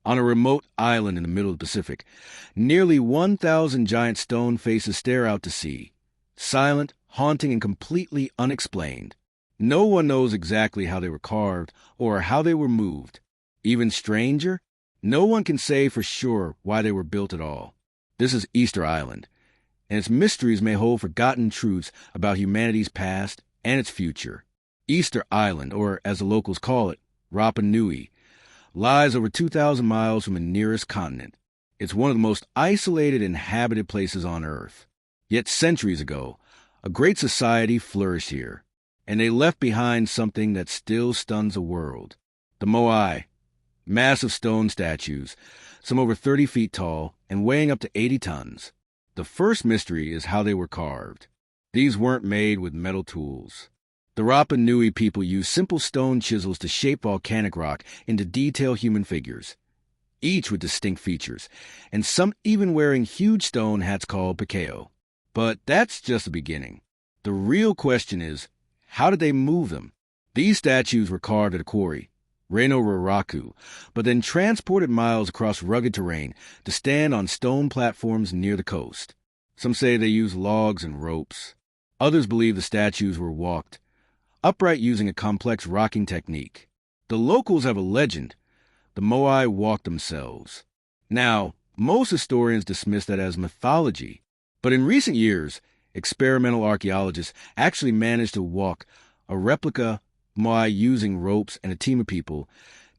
On a remote island in the middle of the Pacific, nearly 1,000 giant stone faces stare out to sea, silent, haunting, and completely unexplained. No one knows exactly how they were carved or how they were moved. Even stranger, no one can say for sure why they were built at all. This is Easter Island, and its mysteries may hold forgotten truths about humanity's past and its future. Easter Island, or as the locals call it, Rapa Nui, lies over 2,000 miles from the nearest continent. It's one of the most isolated inhabited places on Earth. Yet centuries ago, a great society flourished here, and they left behind something that still stuns the world. The Moai, massive stone statues, some over 30 feet tall and weighing up to 80 tons. The first mystery is how they were carved. These weren't made with metal tools. The Rapa Nui people used simple stone chisels to shape volcanic rock into detailed human figures, each with distinct features, and some even wearing huge stone hats called pakeo. But that's just the beginning. The real question is, how did they move them? These statues were carved at a quarry, Reino Raraku, but then transported miles across rugged terrain to stand on stone platforms near the coast. Some say they used logs and ropes. Others believe the statues were walked, upright using a complex rocking technique. The locals have a legend. The Moai walked themselves. Now, most historians dismiss that as mythology, but in recent years, experimental archaeologists actually managed to walk a replica Moai using ropes and a team of people,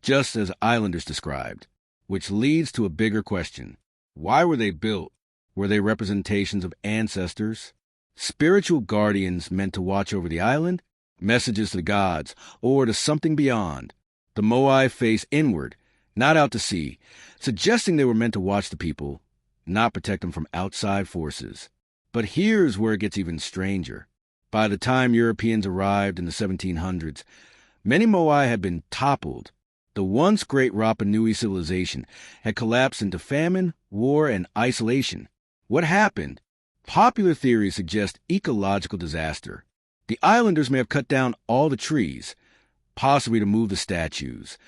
just as islanders described, which leads to a bigger question. Why were they built? Were they representations of ancestors? Spiritual guardians meant to watch over the island? Messages to the gods, or to something beyond? The Moai face inward, not out to sea, suggesting they were meant to watch the people, not protect them from outside forces. But here's where it gets even stranger. By the time Europeans arrived in the 1700s, many Moai had been toppled. The once great Rapa Nui civilization had collapsed into famine, war, and isolation. What happened? Popular theories suggest ecological disaster. The islanders may have cut down all the trees, possibly to move the statues,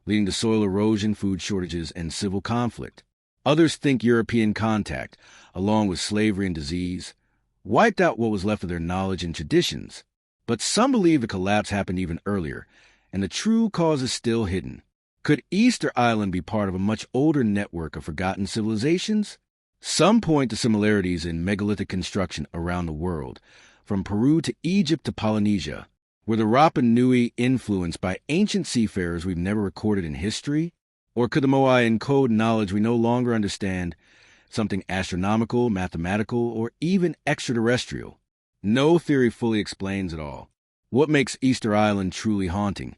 leading to soil erosion, food shortages, and civil conflict. Others think European contact, along with slavery and disease, wiped out what was left of their knowledge and traditions. But some believe the collapse happened even earlier, and the true cause is still hidden. Could Easter Island be part of a much older network of forgotten civilizations? Some point to similarities in megalithic construction around the world, from Peru to Egypt to Polynesia. Were the Rapa Nui influenced by ancient seafarers we've never recorded in history? Or could the Moai encode knowledge we no longer understand, something astronomical, mathematical, or even extraterrestrial? No theory fully explains it all. What makes Easter Island truly haunting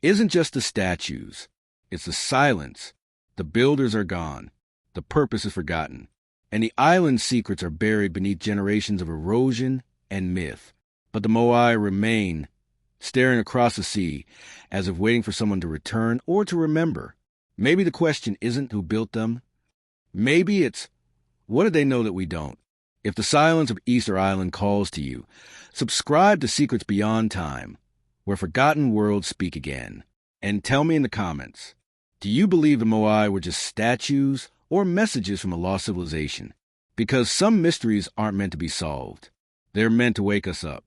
isn't just the statues. It's the silence. The builders are gone. The purpose is forgotten. And the island's secrets are buried beneath generations of erosion and myth. But the Moai remain, staring across the sea, as if waiting for someone to return or to remember. Maybe the question isn't who built them. Maybe it's, what did they know that we don't? If the silence of Easter Island calls to you, subscribe to Secrets Beyond Time, where forgotten worlds speak again. And tell me in the comments, do you believe the Moai were just statues or messages from a lost civilization? Because some mysteries aren't meant to be solved. They're meant to wake us up.